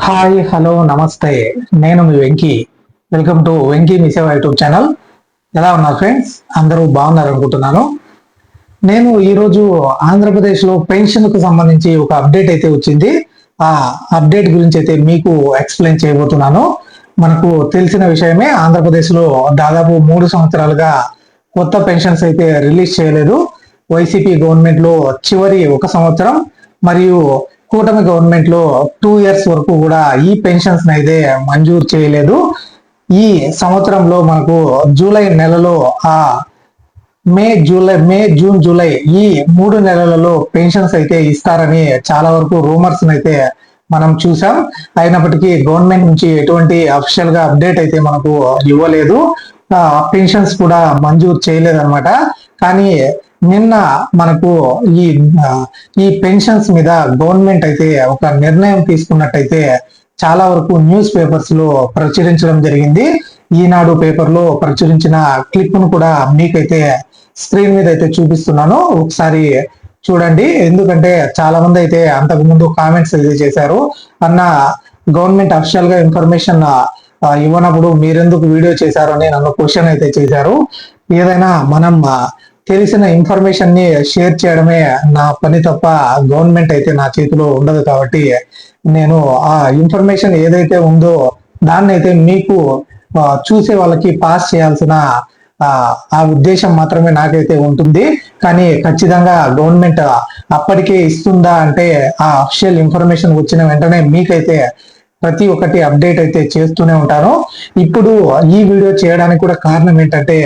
Hi hello నమస్తే. నేను మీ వెంకీ. వెల్కమ్ టు వెంకీ మిసేవా యూట్యూబ్ ఛానల్. ఎలా ఉన్నారు ఫ్రెండ్స్? అందరూ బాగున్నారు అనుకుంటున్నాను. నేను ఈరోజు ఆంధ్రప్రదేశ్లో పెన్షన్కు సంబంధించి ఒక అప్డేట్ అయితే వచ్చింది. ఆ అప్డేట్ గురించి అయితే మీకు ఎక్స్ప్లెయిన్ చేయబోతున్నాను. మనకు తెలిసిన విషయమే, ఆంధ్రప్రదేశ్లో దాదాపు 3 సంవత్సరాలుగా కొత్త పెన్షన్స్ అయితే రిలీజ్ చేయలేదు. వైసీపీ గవర్నమెంట్ లో చివరి 1 సంవత్సరం మరియు కూటమి గవర్నమెంట్ లో 2 ఇయర్స్ వరకు కూడా ఈ పెన్షన్స్ అయితే మంజూరు చేయలేదు. ఈ సంవత్సరంలో మనకు జూలై నెలలో మే జూన్ జూలై ఈ 3 నెలలలో పెన్షన్స్ అయితే ఇస్తారని చాలా వరకు రూమర్స్ అయితే మనం చూసాం. అయినప్పటికీ గవర్నమెంట్ నుంచి ఎటువంటి అఫీషియల్ గా అప్డేట్ అయితే మనకు ఇవ్వలేదు. పెన్షన్స్ కూడా మంజూరు చేయలేదన్నమాట. కానీ నిన్న మనకు ఈ పెన్షన్స్ మీద గవర్నమెంట్ అయితే ఒక నిర్ణయం తీసుకున్నట్టయితే చాలా వరకు న్యూస్ పేపర్స్ లో ప్రచురించడం జరిగింది. ఈనాడు పేపర్ లో ప్రచురించిన క్లిప్ ను కూడా మీకైతే స్క్రీన్ మీద అయితే చూపిస్తున్నాను, ఒకసారి చూడండి. ఎందుకంటే చాలా మంది అయితే అంతకు ముందు కామెంట్స్ అయితే చేశారు, అన్న గవర్నమెంట్ అఫీషియల్ గా ఇన్ఫర్మేషన్ ఇవ్వనప్పుడు మీరెందుకు వీడియో చేశారు అని నన్ను క్వశ్చన్ అయితే చేశారు. ఏదైనా మనం తెలిసిన ఇన్ఫర్మేషన్ ని షేర్ చేయడమే నా పని తప్ప గవర్నమెంట్ అయితే నా చేతిలో ఉండదు. కాబట్టి నేను ఆ ఇన్ఫర్మేషన్ ఏదైతే ఉందో దాన్ని అయితే మీకు చూసే వాళ్ళకి పాస్ చేయాల్సిన ఆ ఉద్దేశం మాత్రమే నాకైతే ఉంటుంది. కానీ ఖచ్చితంగా గవర్నమెంట్ అప్పటికే ఇస్తుందా అంటే ఆ అఫీషియల్ ఇన్ఫర్మేషన్ వచ్చిన వెంటనే మీకైతే ప్రతి ఒక్కటి అప్డేట్ అయితే చేస్తూనే ఉంటాను. ఇప్పుడు ఈ వీడియో చేయడానికి కూడా కారణం ఏంటంటే,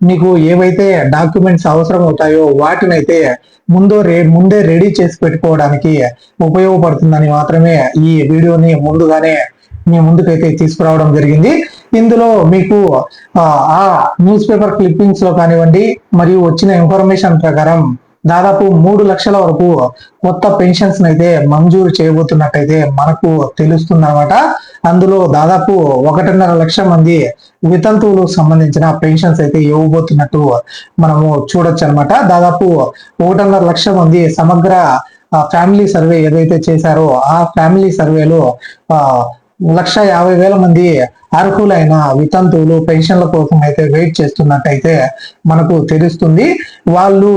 మీకు ఏవైతే డాక్యుమెంట్స్ అవసరం అవుతాయో వాటినైతే ముందే రెడీ చేసి పెట్టుకోవడానికి ఉపయోగపడుతుందని మాత్రమే ఈ వీడియోని ముందుగానే మీ ముందుకైతే తీసుకురావడం జరిగింది. ఇందులో మీకు ఆ న్యూస్ పేపర్ క్లిప్పింగ్స్ లో కానివ్వండి, మరియు వచ్చిన ఇన్ఫర్మేషన్ ప్రకారం దాదాపు 3 లక్షల వరకు కొత్త పెన్షన్స్ అయితే మంజూరు చేయబోతున్నట్టయితే మనకు తెలుస్తుంది అనమాట. అందులో దాదాపు 1.5 లక్షల మంది వితంతువులకు సంబంధించిన పెన్షన్స్ అయితే ఇవ్వబోతున్నట్టు మనము చూడొచ్చు అనమాట. దాదాపు 1.5 లక్షల మంది సమగ్ర ఫ్యామిలీ సర్వే ఏదైతే చేశారో ఆ ఫ్యామిలీ సర్వేలో 1,50,000 మంది అర్హులైన వితంతువులు పెన్షన్ల కోసం అయితే వెయిట్ చేస్తున్నట్టయితే మనకు తెలుస్తుంది. వాళ్ళు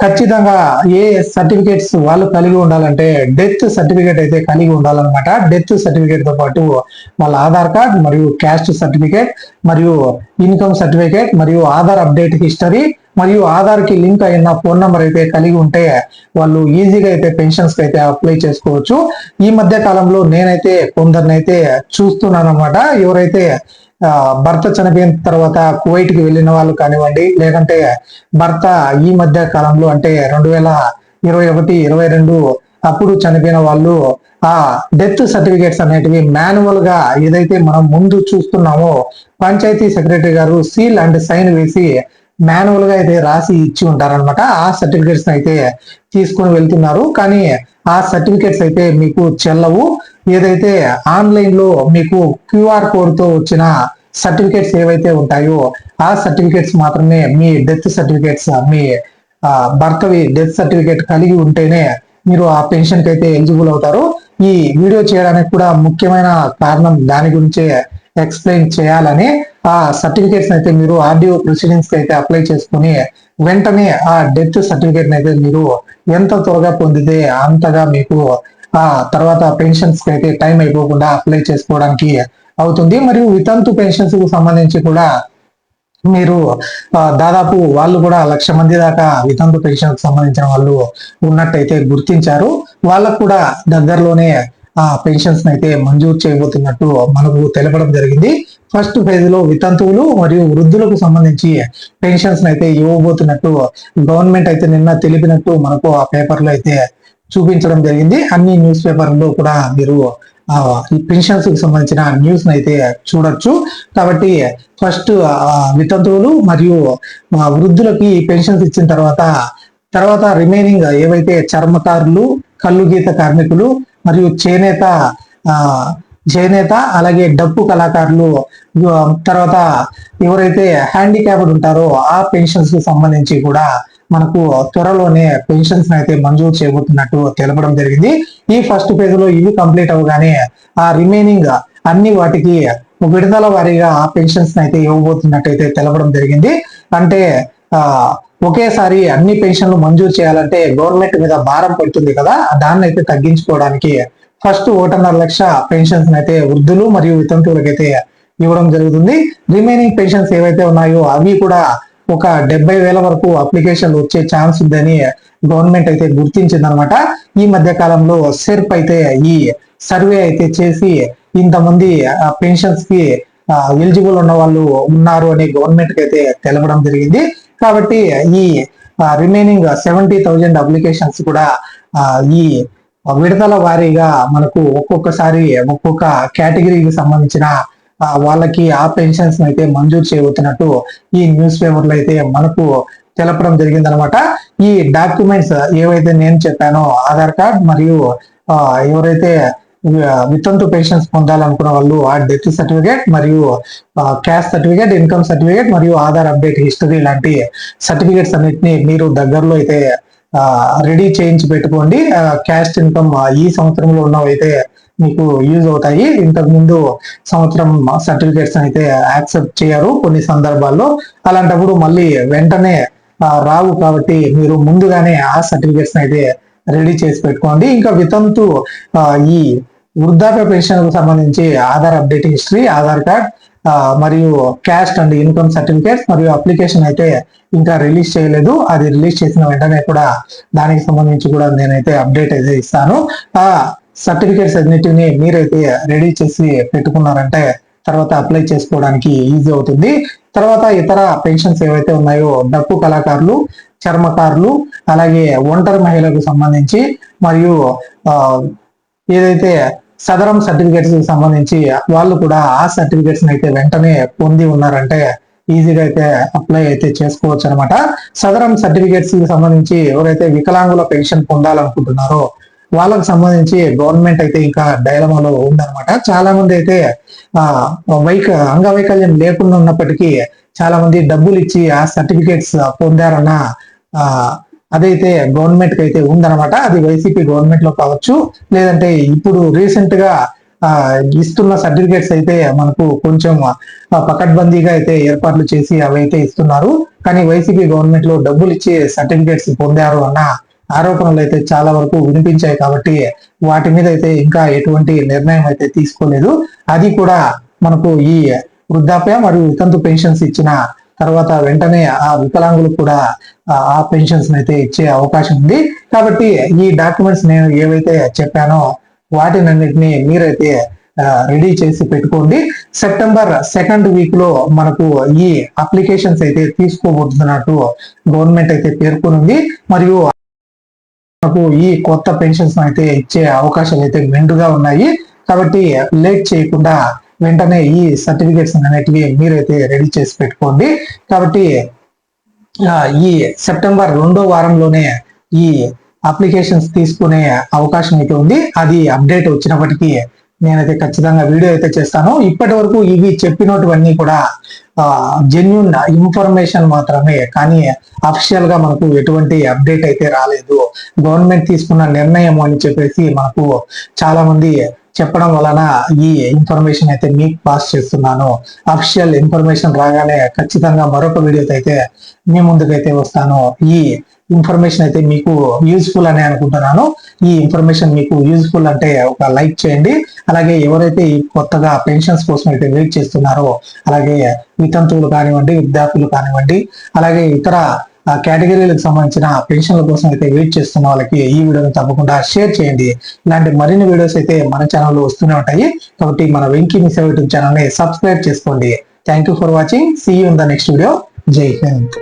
ఖచ్చితంగా ఏ సర్టిఫికేట్స్ వాళ్ళు కలిగి ఉండాలంటే డెత్ సర్టిఫికేట్ అయితే కలిగి ఉండాలన్నమాట. డెత్ సర్టిఫికేట్ తో పాటు వాళ్ళ ఆధార్ కార్డ్ మరియు క్యాస్ట్ సర్టిఫికేట్ మరియు ఇన్కమ్ సర్టిఫికేట్ మరియు ఆధార్ అప్డేట్ హిస్టరీ మరియు ఆధార్ కి లింక్ అయిన ఫోన్ నంబర్ అయితే కలిగి ఉంటే వాళ్ళు ఈజీగా అయితే పెన్షన్స్ కి అయితే అప్లై చేసుకోవచ్చు. ఈ మధ్య కాలంలో నేనైతే కొందరినైతే చూస్తున్నాను అనమాట. ఎవరైతే భర్త చనిపోయిన తర్వాత కువైట్ కి వెళ్ళిన వాళ్ళు కానివ్వండి, లేదంటే భర్త ఈ మధ్య కాలంలో అంటే 2021, 22 అప్పుడు చనిపోయిన వాళ్ళు ఆ డెత్ సర్టిఫికేట్స్ అనేటివి మాన్యువల్ గా ఏదైతే మనం ముందు చూస్తున్నామో పంచాయతీ సెక్రటరీ గారు సీల్ అండ్ సైన్ వేసి మాన్యువల్ గా అయితే రాసి ఇచ్చి ఉంటారనమాట. ఆ సర్టిఫికేట్స్ అయితే తీసుకొని వెళ్తున్నారు. కానీ ఆ సర్టిఫికేట్స్ అయితే మీకు చెల్లవు. ఏదైతే ఆన్లైన్ లో మీకు QR కోడ్ తో వచ్చిన సర్టిఫికేట్స్ ఏవైతే ఉంటాయో ఆ సర్టిఫికేట్స్ మాత్రమే మీ డెత్ సర్టిఫికేట్స్, మీ భర్తవి డెత్ సర్టిఫికేట్ కలిగి ఉంటేనే మీరు ఆ పెన్షన్ కి అయితే ఎలిజిబుల్ అవుతారు. ఈ వీడియో చేయడానికి కూడా ముఖ్యమైన కారణం దాని గురించే ఎక్స్ప్లెయిన్ చేయాలని. ఆ సర్టిఫికేట్స్ అయితే మీరు RDO ప్రొసీడింగ్స్ కి అయితే అప్లై చేసుకుని వెంటనే ఆ డెత్ సర్టిఫికేట్ అయితే మీరు ఎంత త్వరగా పొందితే అంతగా మీకు ఆ తర్వాత పెన్షన్స్ కి అయితే టైం అయిపోకుండా అప్లై చేసుకోవడానికి అవుతుంది. మరియు వితంతు పెన్షన్స్ కు సంబంధించి కూడా మీరు దాదాపు వాళ్ళు కూడా 1,00,000 మంది దాకా వితంతు పెన్షన్ కు సంబంధించిన వాళ్ళు ఉన్నట్టయితే గుర్తించారు. వాళ్ళకు కూడా దగ్గరలోనే ఆ పెన్షన్స్ అయితే మంజూరు చేయబోతున్నట్టు మనకు తెలపడం జరిగింది. ఫస్ట్ ఫేజ్ లో వితంతువులు మరియు వృద్ధులకు సంబంధించి పెన్షన్స్ అయితే ఇవ్వబోతున్నట్టు గవర్నమెంట్ అయితే నిన్న తెలిపినట్టు మనకు ఆ పేపర్ లో అయితే చూపించడం జరిగింది. అన్ని న్యూస్ పేపర్లో కూడా మీరు ఈ పెన్షన్స్ కి సంబంధించిన న్యూస్ అయితే చూడొచ్చు. కాబట్టి ఫస్ట్ వితంతువులు మరియు వృద్ధులకి పెన్షన్స్ ఇచ్చిన తర్వాత రిమైనింగ్ ఏవైతే చర్మకారులు, కళ్ళు గీత కార్మికులు మరియు చేనేత అలాగే డప్పు కళాకారులు, తర్వాత ఎవరైతే హ్యాండిక్యాప్డ్ ఉంటారో ఆ పెన్షన్స్ కి సంబంధించి కూడా మనకు త్వరలోనే పెన్షన్స్ అయితే మంజూరు చేయబోతున్నట్టు తెలపడం జరిగింది. ఈ ఫస్ట్ ఫేజ్ లో ఇవి కంప్లీట్ అవగానే ఆ రిమైనింగ్ అన్ని వాటికి విడతల వారీగా పెన్షన్స్ అయితే ఇవ్వబోతున్నట్టయితే తెలపడం జరిగింది. అంటే ఒకేసారి అన్ని పెన్షన్లు మంజూరు చేయాలంటే గవర్నమెంట్ మీద భారం పడుతుంది కదా, దాన్ని అయితే తగ్గించుకోవడానికి ఫస్ట్ 1.5 లక్ష పెన్షన్స్ అయితే వృద్ధులు మరియు వితంతువులకైతే ఇవ్వడం జరుగుతుంది. రిమైనింగ్ పెన్షన్స్ ఏవైతే ఉన్నాయో అవి కూడా ఒక 70,000 వరకు అప్లికేషన్లు వచ్చే ఛాన్స్ ఉందని గవర్నమెంట్ అయితే గుర్తించిందనమాట. ఈ మధ్య కాలంలో సెర్ప్ అయితే ఈ సర్వే అయితే చేసి ఇంతమంది పెన్షన్స్ కి ఎలిజిబుల్ ఉన్న వాళ్ళు ఉన్నారు అని గవర్నమెంట్ కి అయితే తెలపడం జరిగింది. కాబట్టి ఈ రిమైనింగ్ 70,000 అప్లికేషన్స్ కూడా ఈ విడతల వారీగా మనకు ఒక్కొక్కసారి ఒక్కొక్క కేటగిరీకి సంబంధించిన వాళ్ళకి ఆ పెన్షన్స్ అయితే మంజూరు చేయబోతున్నట్టు ఈ న్యూస్ పేపర్లో అయితే మనకు తెలపడం జరిగిందనమాట. ఈ డాక్యుమెంట్స్ ఏవైతే నేను చెప్పానో ఆధార్ కార్డ్ మరియు ఎవరైతే వితంతు పెన్షన్స్ పొందాలనుకున్న వాళ్ళు ఆ డెత్ సర్టిఫికేట్ మరియు క్యాస్ట్ సర్టిఫికేట్, ఇన్కమ్ సర్టిఫికేట్ మరియు ఆధార్ అప్డేట్ హిస్టరీ లాంటి సర్టిఫికేట్స్ అన్నిటిని మీరు దగ్గరలో అయితే రెడీ చేయించి పెట్టుకోండి. క్యాస్ట్ ఇన్కమ్ ఈ సంవత్సరంలో ఉన్నవైతే మీకు యూజ్ అవుతాయి. ఇంతకు ముందు సంవత్సరం సర్టిఫికేట్స్ అయితే యాక్సెప్ట్ చేయరు కొన్ని సందర్భాల్లో, అలాంటప్పుడు మళ్ళీ వెంటనే రావు. కాబట్టి మీరు ముందుగానే ఆ సర్టిఫికేట్స్ అయితే రెడీ చేసి పెట్టుకోండి. ఇంకా వితంతు ఈ వృద్ధాప్య పెన్షన్ కు సంబంధించి Aadhaar update history, Aadhaar card మరియు క్యాస్ట్ అండ్ ఇన్కమ్ సర్టిఫికేట్స్ మరియు అప్లికేషన్ అయితే ఇంకా రిలీజ్ చేయలేదు. అది రిలీజ్ చేసిన వెంటనే కూడా దానికి సంబంధించి కూడా నేనైతే అప్డేట్ అయితే ఇస్తాను. ఆ సర్టిఫికేట్స్ అన్నిటిని మీరైతే రెడీ చేసి పెట్టుకున్నారంటే తర్వాత అప్లై చేసుకోవడానికి ఈజీ అవుతుంది. తర్వాత ఇతర పెన్షన్స్ ఏవైతే ఉన్నాయో డప్పు కళాకారులు, చర్మకారులు, అలాగే ఒంటరి మహిళలకు సంబంధించి మరియు ఏదైతే సదరం సర్టిఫికేట్స్ కి సంబంధించి వాళ్ళు కూడా ఆ సర్టిఫికేట్స్ అయితే వెంటనే పొంది ఉన్నారంటే ఈజీగా అయితే అప్లై అయితే చేసుకోవచ్చు అనమాట. సదరం సర్టిఫికేట్స్ కి సంబంధించి ఎవరైతే వికలాంగుల పెన్షన్ పొందాలనుకుంటున్నారో వాళ్ళకి సంబంధించి గవర్నమెంట్ అయితే ఇంకా డైలమాలో ఉందన్నమాట. చాలా మంది అయితే అంగవైకల్యం లేకుండా ఉన్నప్పటికీ చాలా మంది డబ్బులు ఇచ్చి ఆ సర్టిఫికేట్స్ పొందారన్న అదైతే గవర్నమెంట్ కి అయితే ఉందన్నమాట. అది వైసీపీ గవర్నమెంట్ లో కావచ్చు, లేదంటే ఇప్పుడు రీసెంట్ గా ఇస్తున్న సర్టిఫికేట్స్ అయితే మనకు కొంచెం పకడ్బందీగా అయితే ఏర్పాట్లు చేసి అవి అయితే ఇస్తున్నారు. కానీ వైసీపీ గవర్నమెంట్ లో డబ్బులు ఇచ్చి సర్టిఫికేట్స్ పొందారు అన్న ఆరోపణలు అయితే చాలా వరకు వినిపించాయి. కాబట్టి వాటి మీద అయితే ఇంకా ఎటువంటి నిర్ణయం అయితే తీసుకోలేదు. అది కూడా మనకు ఈ వృద్ధాప్య మరియు వితంతు పెన్షన్స్ ఇచ్చిన తర్వాత వెంటనే ఆ వికలాంగులకు కూడా ఆ పెన్షన్స్ అయితే ఇచ్చే అవకాశం ఉంది. కాబట్టి ఈ డాక్యుమెంట్స్ నేను ఏవైతే చెప్పానో వాటినన్నిటిని మీరైతే రెడీ చేసి పెట్టుకోండి. సెప్టెంబర్ 2nd వీక్ లో మనకు ఈ అప్లికేషన్స్ అయితే తీసుకోబోతున్నట్టు గవర్నమెంట్ అయితే పేర్కొంది. మరియు మనకు ఈ కొత్త పెన్షన్స్ అయితే ఇచ్చే అవకాశాలు అయితే మెండుగా ఉన్నాయి. కాబట్టి లేట్ చేయకుండా వెంటనే ఈ సర్టిఫికేట్స్ అనేటివి మీరైతే రెడీ చేసి పెట్టుకోండి. కాబట్టి ఈ సెప్టెంబర్ 2వ వారంలోనే ఈ అప్లికేషన్స్ తీసుకునే అవకాశం అయితే ఉంది. అది అప్డేట్ వచ్చినప్పటికీ నేనైతే ఖచ్చితంగా వీడియో అయితే చేస్తాను. ఇప్పటి వరకు ఇవి చెప్పినటువన్నీ కూడా జెన్యున్ ఇన్ఫర్మేషన్ మాత్రమే, కానీ అఫిషియల్ గా మనకు ఎటువంటి అప్డేట్ అయితే రాలేదు. గవర్నమెంట్ తీసుకున్న నిర్ణయం అని చెప్పేసి మనకు చాలా మంది చెప్పడం వలన ఈ ఇన్ఫర్మేషన్ అయితే మీకు పాస్ చేస్తున్నాను. అఫిషియల్ ఇన్ఫర్మేషన్ రాగానే ఖచ్చితంగా మరొక వీడియోతో అయితే మీ ముందుకైతే వస్తాను. ఈ ఇన్ఫర్మేషన్ అయితే మీకు యూజ్ఫుల్ అని అనుకుంటున్నాను. ఈ ఇన్ఫర్మేషన్ మీకు యూజ్ఫుల్ అంటే ఒక లైక్ చేయండి. అలాగే ఎవరైతే ఈ కొత్తగా పెన్షన్స్ కోసం అయితే వెయిట్ చేస్తున్నారో, అలాగే వితంతువులు కానివ్వండి, వృద్ధాప్యులు కానివ్వండి, అలాగే ఇతర కేటగిరీలకు సంబంధించిన పెన్షన్ల కోసం అయితే వెయిట్ చేస్తున్న వాళ్ళకి ఈ వీడియోని తప్పకుండా షేర్ చేయండి. ఇలాంటి మరిన్ని వీడియోస్ అయితే మన ఛానల్లో వస్తూనే ఉంటాయి. కాబట్టి మన వెంకీ మిస్ యూట్యూబ్ ఛానల్ ని సబ్స్క్రైబ్ చేసుకోండి. Thank you for watching. See you in the next video. జై హింద్.